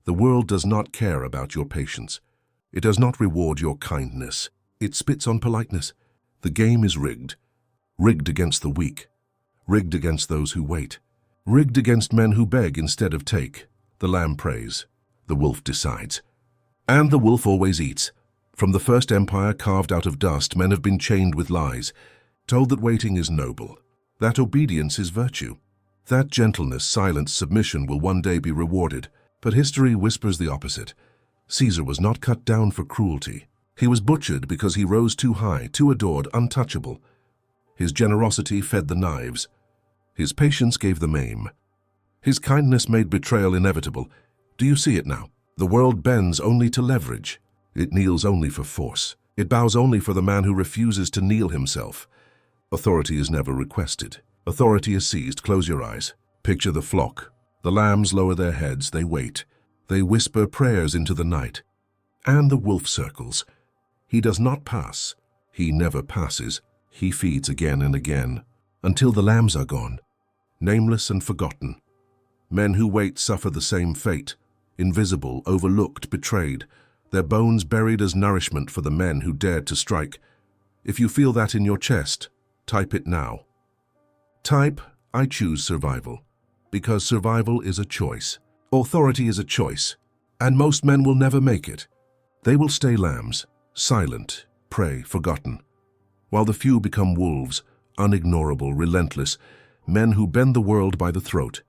The world does not care about your patience. It does not reward your kindness. It spits on politeness. The game is rigged. Rigged against the weak. Rigged against those who wait. Rigged against men who beg instead of take. The lamb prays. The wolf decides. And the wolf always eats. From the first empire carved out of dust, men have been chained with lies, told that waiting is noble, that obedience is virtue, that gentleness, silence, submission will one day be rewarded. But history whispers the opposite. Caesar was not cut down for cruelty. He was butchered because he rose too high, too adored, untouchable. His generosity fed the knives. His patience gave them aim. His kindness made betrayal inevitable. Do you see it now? The world bends only to leverage. It kneels only for force. It bows only for the man who refuses to kneel himself. Authority is never requested. Authority is seized. Close your eyes. Picture the flock. The lambs lower their heads. They wait. They whisper prayers into the night. And the wolf circles. He does not pass. He never passes. He feeds again and again, until the lambs are gone, nameless and forgotten. Men who wait suffer the same fate, invisible, overlooked, betrayed, their bones buried as nourishment for the men who dared to strike. If you feel that in your chest, type it now. Type, I choose survival, because survival is a choice. Authority is a choice, and most men will never make it. They will stay lambs, silent, prey, forgotten, while the few become wolves, unignorable, relentless, men who bend the world by the throat.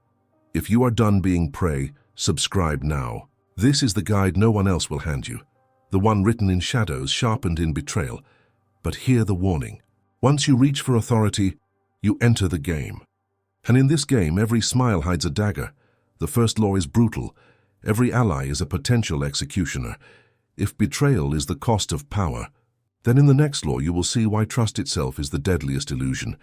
If you are done being prey, subscribe now. This is the guide no one else will hand you, the one written in shadows, sharpened in betrayal. But hear the warning. Once you reach for authority, you enter the game. And in this game, every smile hides a dagger. The first law is brutal. Every ally is a potential executioner. If betrayal is the cost of power, then in the next law you will see why trust itself is the deadliest illusion.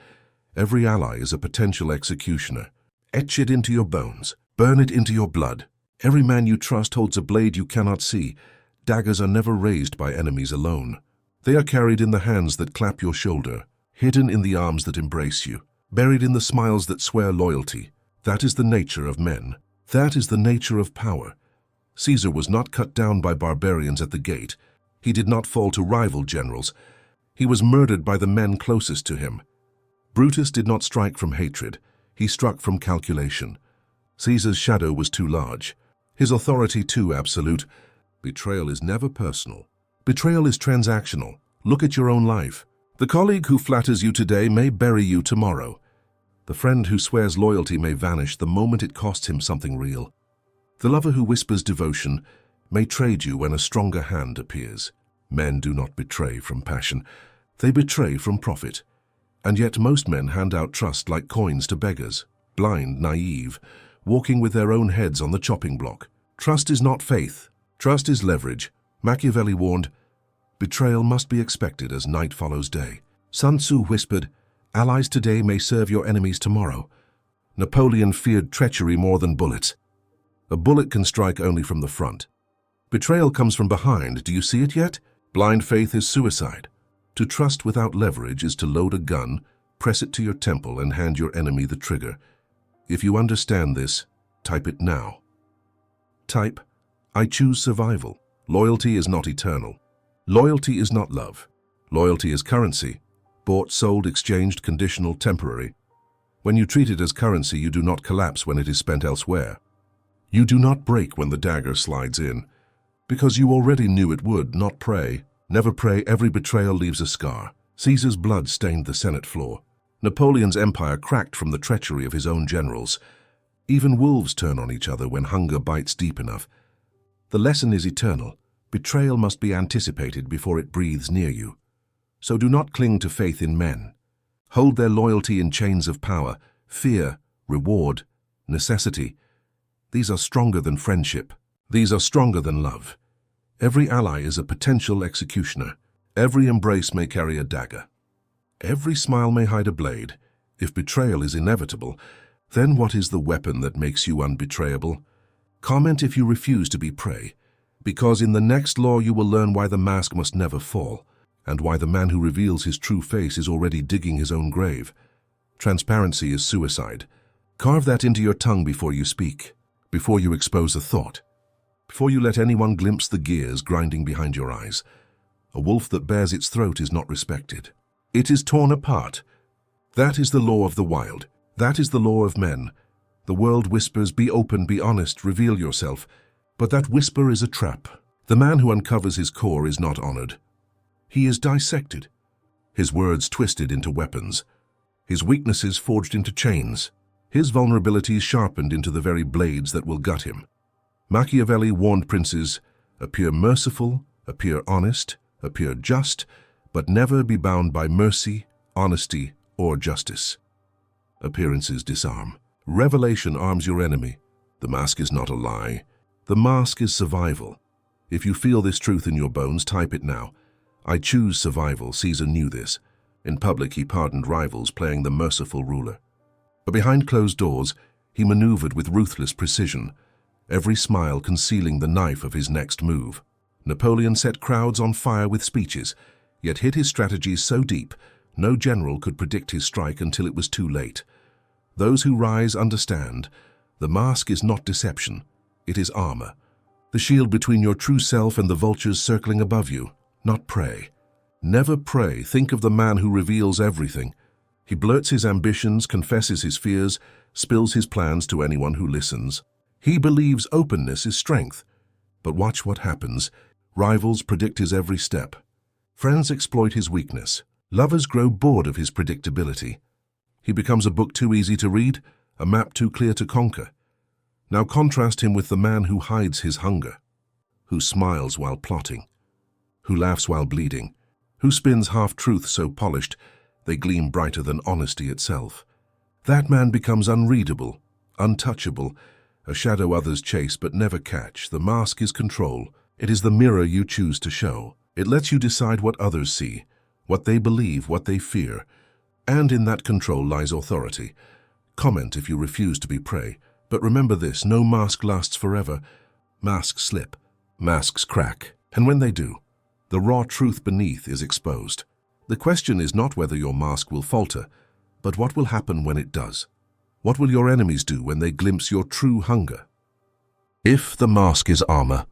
Every ally is a potential executioner. Etch it into your bones. Burn it into your blood. Every man you trust holds a blade you cannot see. Daggers are never raised by enemies alone. They are carried in the hands that clap your shoulder, hidden in the arms that embrace you, buried in the smiles that swear loyalty. That is the nature of men. That is the nature of power. Caesar was not cut down by barbarians at the gate. He did not fall to rival generals. He was murdered by the men closest to him. Brutus did not strike from hatred. He struck from calculation. Caesar's shadow was too large. His authority too absolute. Betrayal is never personal. Betrayal is transactional. Look at your own life. The colleague who flatters you today may bury you tomorrow. The friend who swears loyalty may vanish the moment it costs him something real. The lover who whispers devotion may trade you when a stronger hand appears. Men do not betray from passion. They betray from profit. And yet most men hand out trust like coins to beggars, blind, naive, walking with their own heads on the chopping block. Trust is not faith. Trust is leverage. Machiavelli warned, betrayal must be expected as night follows day. Sun Tzu whispered, allies today may serve your enemies tomorrow. Napoleon feared treachery more than bullets. A bullet can strike only from the front. Betrayal comes from behind. Do you see it yet? Blind faith is suicide. To trust without leverage is to load a gun, press it to your temple, and hand your enemy the trigger. If you understand this, type it now. Type, I choose survival. Loyalty is not eternal. Loyalty is not love. Loyalty is currency. Bought, sold, exchanged, conditional, temporary. When you treat it as currency, you do not collapse when it is spent elsewhere. You do not break when the dagger slides in, because you already knew it would. Not pray. Never pray. Every betrayal leaves a scar. Caesar's blood stained the Senate floor. Napoleon's empire cracked from the treachery of his own generals. Even wolves turn on each other when hunger bites deep enough. The lesson is eternal. Betrayal must be anticipated before it breathes near you. So do not cling to faith in men. Hold their loyalty in chains of power, fear, reward, necessity. These are stronger than friendship. These are stronger than love. Every ally is a potential executioner. Every embrace may carry a dagger. Every smile may hide a blade. If betrayal is inevitable, then what is the weapon that makes you unbetrayable? Comment if you refuse to be prey, because in the next law you will learn why the mask must never fall, and why the man who reveals his true face is already digging his own grave. Transparency is suicide. Carve that into your tongue before you speak, before you expose a thought. before you let anyone glimpse the gears grinding behind your eyes. A wolf that bares its throat is not respected. It is torn apart. That is the law of the wild. That is the law of men. The world whispers, be open, be honest, reveal yourself. But that whisper is a trap. The man who uncovers his core is not honored. He is dissected. His words twisted into weapons. His weaknesses forged into chains. His vulnerabilities sharpened into the very blades that will gut him. Machiavelli warned princes, appear merciful, appear honest, appear just, but never be bound by mercy, honesty, or justice. Appearances disarm. Revelation arms your enemy. The mask is not a lie. The mask is survival. If you feel this truth in your bones, type it now. I choose survival. Caesar knew this. In public, he pardoned rivals, playing the merciful ruler. But behind closed doors, he maneuvered with ruthless precision, every smile concealing the knife of his next move. Napoleon set crowds on fire with speeches, yet hid his strategies so deep, no general could predict his strike until it was too late. Those who rise understand. The mask is not deception. It is armor. The shield between your true self and the vultures circling above you, not prey. Never pray. Think of the man who reveals everything. He blurts his ambitions, confesses his fears, spills his plans to anyone who listens. He believes openness is strength. But watch what happens. Rivals predict his every step. Friends exploit his weakness. Lovers grow bored of his predictability. He becomes a book too easy to read, a map too clear to conquer. Now contrast him with the man who hides his hunger, who smiles while plotting, who laughs while bleeding, who spins half-truths so polished they gleam brighter than honesty itself. That man becomes unreadable, untouchable, a shadow others chase but never catch. The mask is control. It is the mirror you choose to show. It lets you decide what others see, what they believe, what they fear. And in that control lies authority. Comment if you refuse to be prey. But remember this, no mask lasts forever. Masks slip, masks crack, and when they do, the raw truth beneath is exposed. The question is not whether your mask will falter, but what will happen when it does. What will your enemies do when they glimpse your true hunger? If the mask is armor,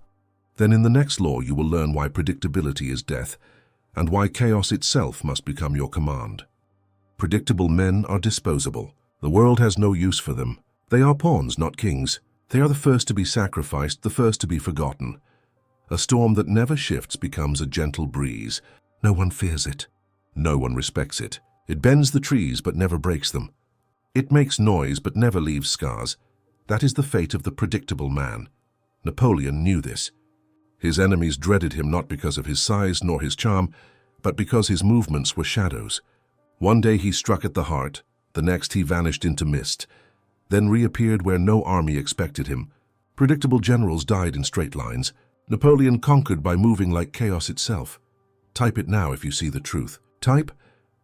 then in the next law you will learn why predictability is death, and why chaos itself must become your command. Predictable men are disposable. The world has no use for them. They are pawns, not kings. They are the first to be sacrificed, the first to be forgotten. A storm that never shifts becomes a gentle breeze. No one fears it. No one respects it. It bends the trees but never breaks them. It makes noise but never leaves scars. That is the fate of the predictable man. Napoleon knew this. His enemies dreaded him not because of his size nor his charm, but because his movements were shadows. One day he struck at the heart, the next he vanished into mist, then reappeared where no army expected him. Predictable generals died in straight lines. Napoleon conquered by moving like chaos itself. Type it now if you see the truth. Type,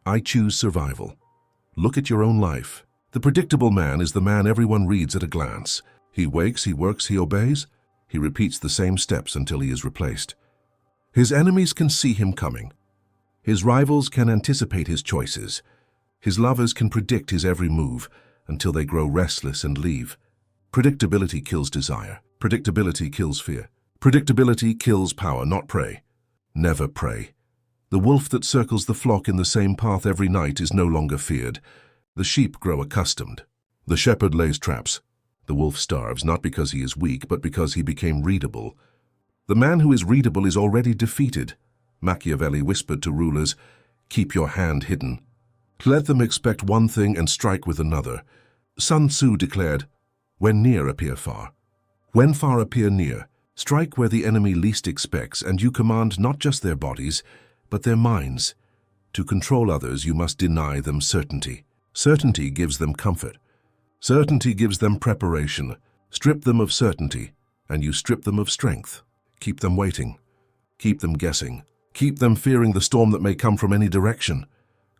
I choose survival. Look at your own life. The predictable man is the man everyone reads at a glance. He wakes, he works, he obeys. He repeats the same steps until he is replaced. His enemies can see him coming. His rivals can anticipate his choices. His lovers can predict his every move until they grow restless and leave. Predictability kills desire. Predictability kills fear. Predictability kills power, not prey. Never prey. The wolf that circles the flock in the same path every night is no longer feared. The sheep grow accustomed. The shepherd lays traps. The wolf starves, not because he is weak, but because he became readable. The man who is readable is already defeated. Machiavelli whispered to rulers, keep your hand hidden. Let them expect one thing and strike with another. Sun Tzu declared, when near appear far. When far appear near. Strike where the enemy least expects, and you command not just their bodies, but their minds. To control others, you must deny them certainty. Certainty gives them comfort. Certainty gives them preparation. Strip them of certainty, and you strip them of strength. Keep them waiting. Keep them guessing. Keep them fearing the storm that may come from any direction.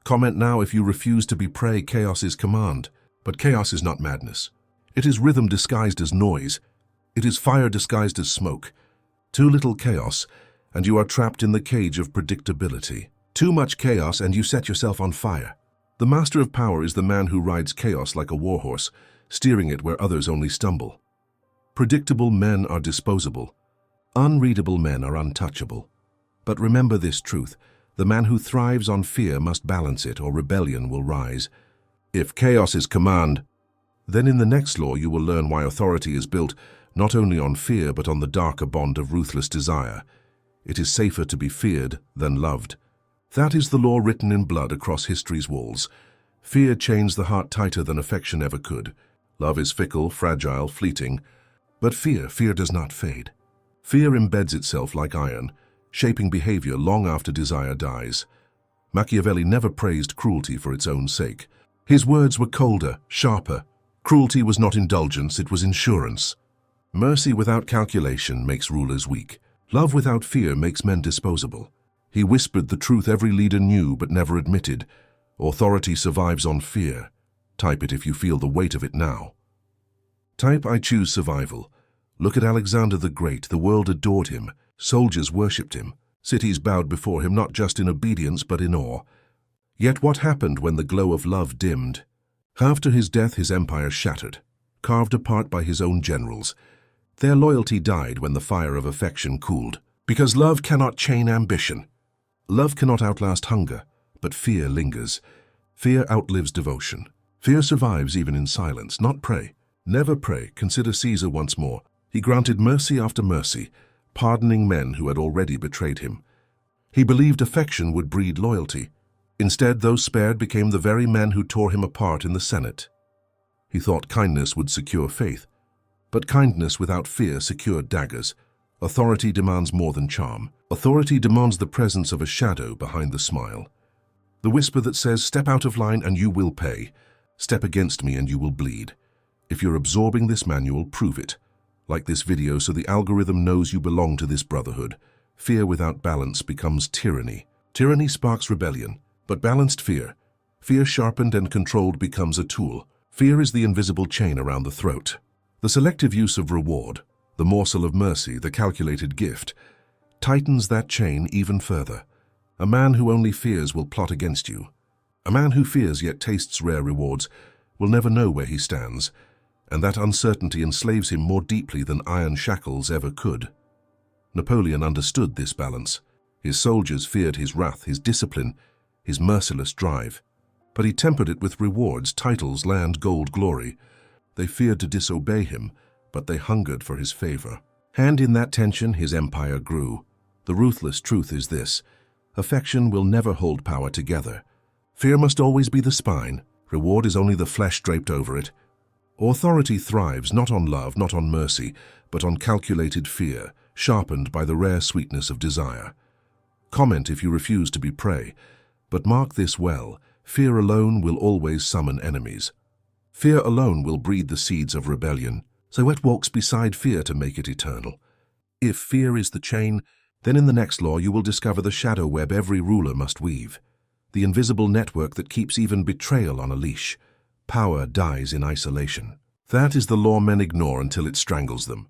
Comment now if you refuse to be prey. Chaos is command. But chaos is not madness. It is rhythm disguised as noise. It is fire disguised as smoke. Too little chaos, and you are trapped in the cage of predictability. Too much chaos, and you set yourself on fire. The master of power is the man who rides chaos like a warhorse, steering it where others only stumble. Predictable men are disposable. Unreadable men are untouchable. But remember this truth: the man who thrives on fear must balance it, or rebellion will rise. If chaos is command, then in the next law you will learn why authority is built not only on fear but on the darker bond of ruthless desire. It is safer to be feared than loved. That is the law written in blood across history's walls. Fear chains the heart tighter than affection ever could. Love is fickle, fragile, fleeting. But fear does not fade. Fear embeds itself like iron, shaping behavior long after desire dies. Machiavelli never praised cruelty for its own sake. His words were colder, sharper. Cruelty was not indulgence, it was insurance. Mercy without calculation makes rulers weak. Love without fear makes men disposable. He whispered the truth every leader knew but never admitted. Authority survives on fear. Type it if you feel the weight of it now. Type I choose survival. Look at Alexander the Great. The world adored him. Soldiers worshipped him. Cities bowed before him not just in obedience but in awe. Yet what happened when the glow of love dimmed? After his death his empire shattered, carved apart by his own generals. Their loyalty died when the fire of affection cooled. Because love cannot chain ambition. Love cannot outlast hunger, but fear lingers. Fear outlives devotion. Fear survives even in silence, not pray. Never pray. Consider Caesar once more. He granted mercy after mercy, pardoning men who had already betrayed him. He believed affection would breed loyalty. Instead, those spared became the very men who tore him apart in the Senate. He thought kindness would secure faith, but kindness without fear secured daggers. Authority demands more than charm. Authority demands the presence of a shadow behind the smile. The whisper that says, step out of line and you will pay. Step against me and you will bleed. If you're absorbing this manual, prove it. Like this video so the algorithm knows you belong to this brotherhood. Fear without balance becomes tyranny. Tyranny sparks rebellion, but balanced fear. Fear sharpened and controlled becomes a tool. Fear is the invisible chain around the throat. The selective use of reward, the morsel of mercy, the calculated gift, tightens that chain even further. A man who only fears will plot against you. A man who fears yet tastes rare rewards will never know where he stands, and that uncertainty enslaves him more deeply than iron shackles ever could. Napoleon understood this balance. His soldiers feared his wrath, his discipline, his merciless drive. But he tempered it with rewards, titles, land, gold, glory. They feared to disobey him, but they hungered for his favor. And in that tension, his empire grew. The ruthless truth is this: affection will never hold power together. Fear must always be the spine. Reward is only the flesh draped over it. Authority thrives not on love, not on mercy, but on calculated fear, sharpened by the rare sweetness of desire. Comment if you refuse to be prey, but mark this well: fear alone will always summon enemies. Fear alone will breed the seeds of rebellion. So what walks beside fear to make it eternal? If fear is the chain, then in the next law you will discover the shadow web every ruler must weave. The invisible network that keeps even betrayal on a leash. Power dies in isolation. That is the law men ignore until it strangles them.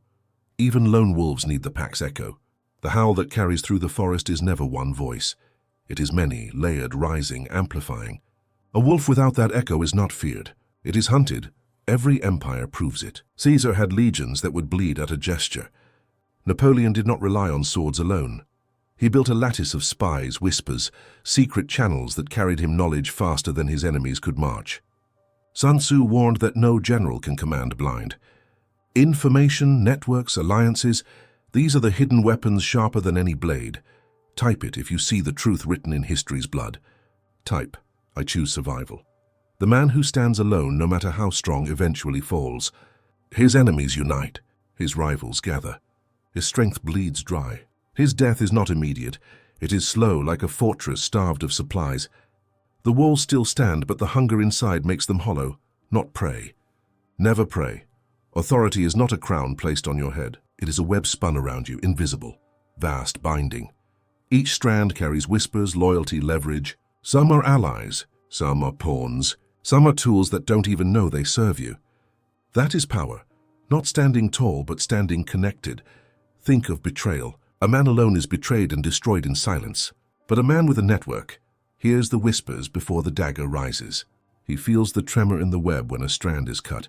Even lone wolves need the pack's echo. The howl that carries through the forest is never one voice. It is many, layered, rising, amplifying. A wolf without that echo is not feared. It is hunted. Every empire proves it. Caesar had legions that would bleed at a gesture. Napoleon did not rely on swords alone. He built a lattice of spies, whispers, secret channels that carried him knowledge faster than his enemies could march. Sun Tzu warned that no general can command blind. Information, networks, alliances, these are the hidden weapons sharper than any blade. Type it if you see the truth written in history's blood. Type, I choose survival. The man who stands alone, no matter how strong, eventually falls. His enemies unite. His rivals gather. His strength bleeds dry. His death is not immediate. It is slow, like a fortress starved of supplies. The walls still stand, but the hunger inside makes them hollow. Not pray. Never pray. Authority is not a crown placed on your head. It is a web spun around you, invisible, vast, binding. Each strand carries whispers, loyalty, leverage. Some are allies. Some are pawns. Some are tools that don't even know they serve you. That is power. Not standing tall, but standing connected. Think of betrayal. A man alone is betrayed and destroyed in silence. But a man with a network hears the whispers before the dagger rises. He feels the tremor in the web when a strand is cut.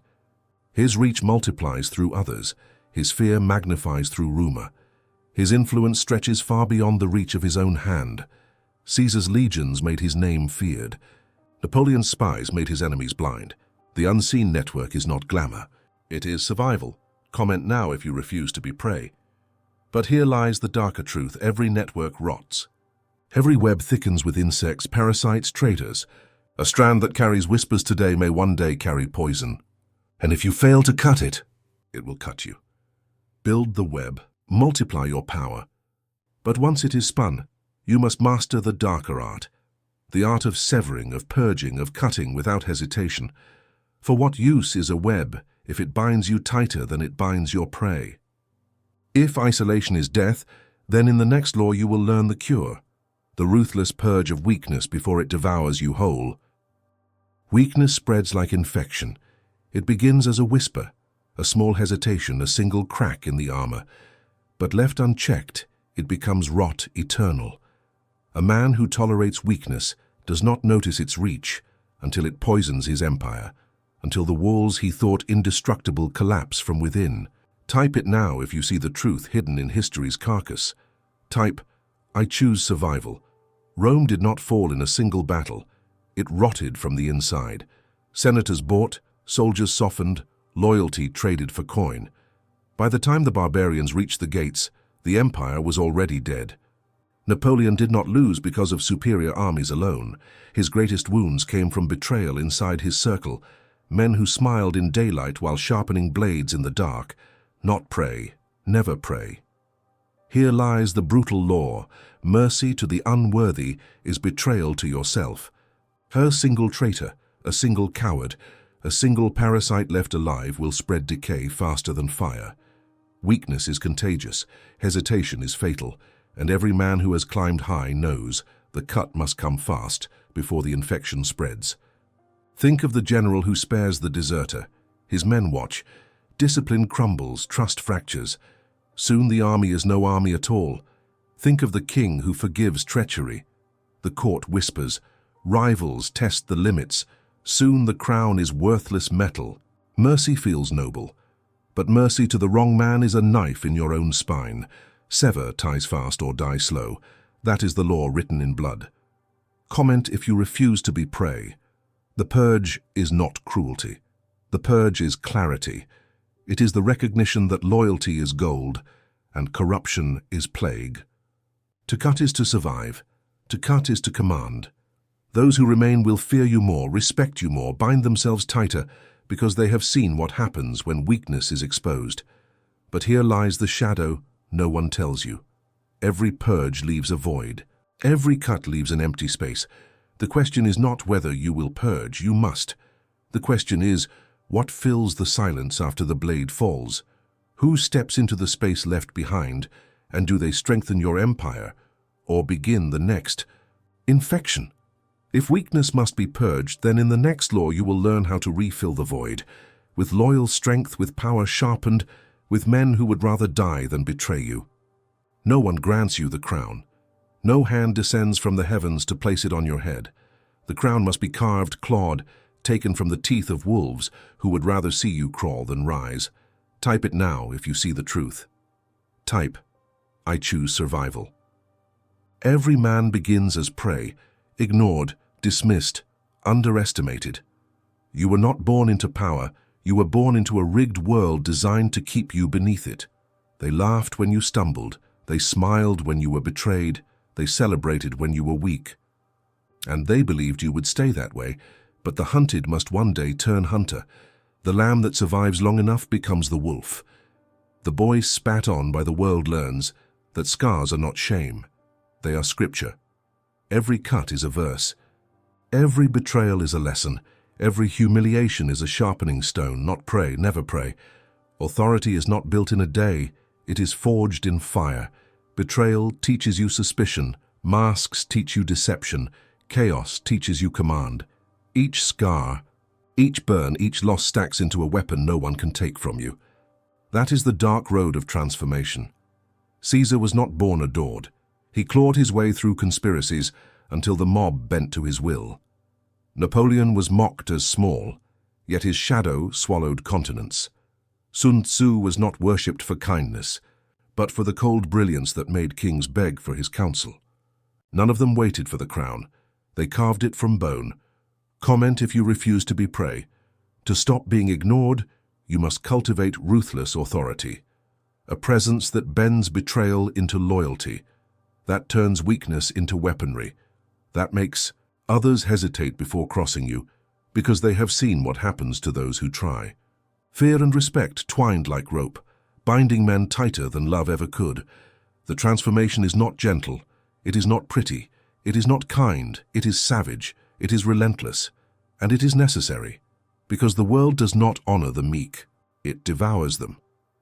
His reach multiplies through others. His fear magnifies through rumor. His influence stretches far beyond the reach of his own hand. Caesar's legions made his name feared. Napoleon's spies made his enemies blind. The unseen network is not glamour. It is survival. Comment now if you refuse to be prey. But here lies the darker truth. Every network rots. Every web thickens with insects, parasites, traitors. A strand that carries whispers today may one day carry poison. And if you fail to cut it, it will cut you. Build the web, multiply your power. But once it is spun, you must master the darker art. The art of severing, of purging, of cutting without hesitation. For what use is a web if it binds you tighter than it binds your prey? If isolation is death, then in the next law you will learn the cure. The ruthless purge of weakness before it devours you whole. Weakness spreads like infection. It begins as a whisper, a small hesitation, a single crack in the armor. But left unchecked, it becomes rot eternal. A man who tolerates weakness does not notice its reach until it poisons his empire, until the walls he thought indestructible collapse from within. Type it now if you see the truth hidden in history's carcass. Type, I choose survival. Rome did not fall in a single battle. It rotted from the inside. Senators bought, soldiers softened, loyalty traded for coin. By the time the barbarians reached the gates, the empire was already dead. Napoleon did not lose because of superior armies alone. His greatest wounds came from betrayal inside his circle, men who smiled in daylight while sharpening blades in the dark. Not prey, never prey. Here lies the brutal law. Mercy to the unworthy is betrayal to yourself. Her single traitor, a single coward, a single parasite left alive will spread decay faster than fire. Weakness is contagious, hesitation is fatal, and every man who has climbed high knows the cut must come fast before the infection spreads. Think of the general who spares the deserter. His men watch. Discipline crumbles, trust fractures. Soon the army is no army at all. Think of the king who forgives treachery. The court whispers. Rivals test the limits. Soon the crown is worthless metal. Mercy feels noble. But mercy to the wrong man is a knife in your own spine. Sever ties fast or die slow. That is the law written in blood. Comment if you refuse to be prey. The purge is not cruelty. The purge is clarity. It is the recognition that loyalty is gold and corruption is plague. To cut is to survive. To cut is to command. Those who remain will fear you more, respect you more, bind themselves tighter, because they have seen what happens when weakness is exposed. But here lies the shadow no one tells you. Every purge leaves a void. Every cut leaves an empty space. The question is not whether you will purge, you must. The question is, what fills the silence after the blade falls? Who steps into the space left behind, and do they strengthen your empire, or begin the next? Infection. If weakness must be purged, then in the next law you will learn how to refill the void, with loyal strength, with power sharpened, with men who would rather die than betray you. No one grants you the crown. No hand descends from the heavens to place it on your head. The crown must be carved, clawed, taken from the teeth of wolves who would rather see you crawl than rise. Type it now if you see the truth. Type, I choose survival. Every man begins as prey, ignored, dismissed, underestimated. You were not born into power, you were born into a rigged world designed to keep you beneath it. They laughed when you stumbled, they smiled when you were betrayed, they celebrated when you were weak. And they believed you would stay that way, but the hunted must one day turn hunter. The lamb that survives long enough becomes the wolf. The boy spat on by the world learns that scars are not shame. They are scripture. Every cut is a verse. Every betrayal is a lesson. Every humiliation is a sharpening stone. Not pray, never pray. Authority is not built in a day. It is forged in fire. Betrayal teaches you suspicion. Masks teach you deception. Chaos teaches you command. Each scar, each burn, each loss stacks into a weapon no one can take from you. That is the dark road of transformation. Caesar was not born adored. He clawed his way through conspiracies until the mob bent to his will. Napoleon was mocked as small, yet his shadow swallowed continents. Sun Tzu was not worshipped for kindness, but for the cold brilliance that made kings beg for his counsel. None of them waited for the crown. They carved it from bone. Comment if you refuse to be prey. To stop being ignored, you must cultivate ruthless authority. A presence that bends betrayal into loyalty. That turns weakness into weaponry. That makes others hesitate before crossing you, because they have seen what happens to those who try. Fear and respect twined like rope, binding men tighter than love ever could. The transformation is not gentle, it is not pretty, it is not kind, it is savage, it is relentless, and it is necessary, because the world does not honor the meek, it devours them.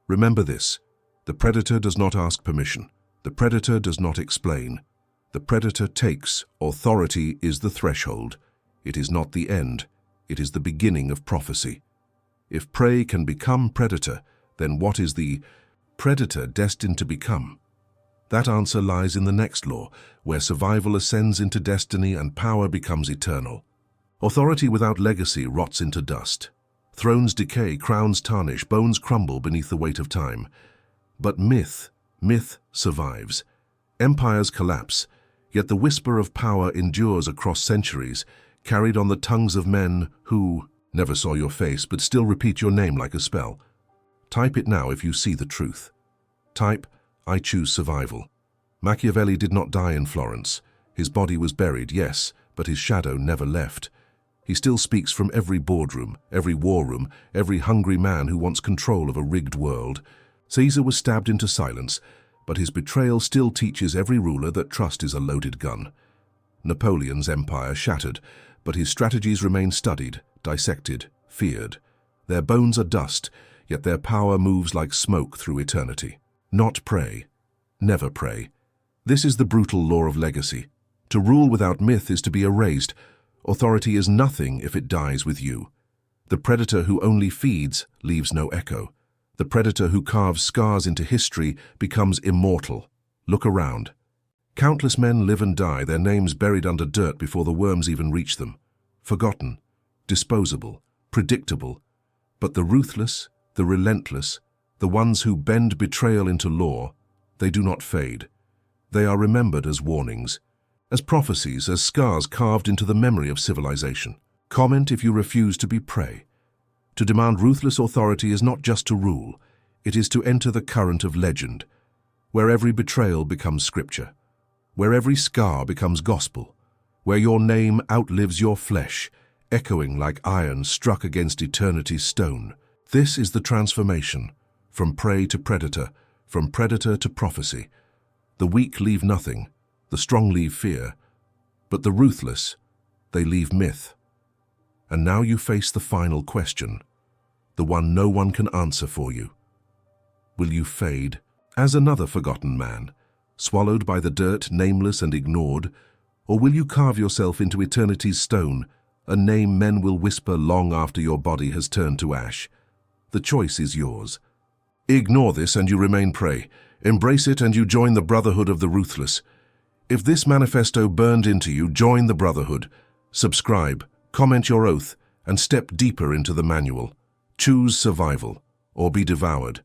Remember this, the predator does not ask permission, the predator does not explain. The predator takes, authority is the threshold. It is not the end, it is the beginning of prophecy. If prey can become predator, then what is the predator destined to become? That answer lies in the next law, where survival ascends into destiny and power becomes eternal. Authority without legacy rots into dust. Thrones decay, crowns tarnish, bones crumble beneath the weight of time. But myth survives. Empires collapse, yet the whisper of power endures across centuries, carried on the tongues of men who never saw your face but still repeat your name like a spell. Type it now if you see the truth. Type, I choose survival. Machiavelli did not die in Florence. His body was buried, yes, but his shadow never left. He still speaks from every boardroom, every war room, every hungry man who wants control of a rigged world. Caesar was stabbed into silence, but his betrayal still teaches every ruler that trust is a loaded gun. Napoleon's empire shattered, but his strategies remain studied, dissected, feared. Their bones are dust, yet their power moves like smoke through eternity. Not prey. Never prey. This is the brutal law of legacy. To rule without myth is to be erased. Authority is nothing if it dies with you. The predator who only feeds leaves no echo. The predator who carves scars into history becomes immortal. Look around. Countless men live and die, their names buried under dirt before the worms even reach them. Forgotten, disposable, predictable. But the ruthless, the relentless, the ones who bend betrayal into law, they do not fade. They are remembered as warnings, as prophecies, as scars carved into the memory of civilization. Comment if you refuse to be prey. To demand ruthless authority is not just to rule, it is to enter the current of legend, where every betrayal becomes scripture, where every scar becomes gospel, where your name outlives your flesh, echoing like iron struck against eternity's stone. This is the transformation, from prey to predator, from predator to prophecy. The weak leave nothing, the strong leave fear, but the ruthless, they leave myth. And now you face the final question, the one no one can answer for you. Will you fade as another forgotten man, swallowed by the dirt, nameless and ignored, or will you carve yourself into eternity's stone, a name men will whisper long after your body has turned to ash? The choice is yours. Ignore this and you remain prey. Embrace it and you join the brotherhood of the ruthless. If this manifesto burned into you, join the brotherhood. Subscribe, comment your oath, and step deeper into the manual. Choose survival, or be devoured.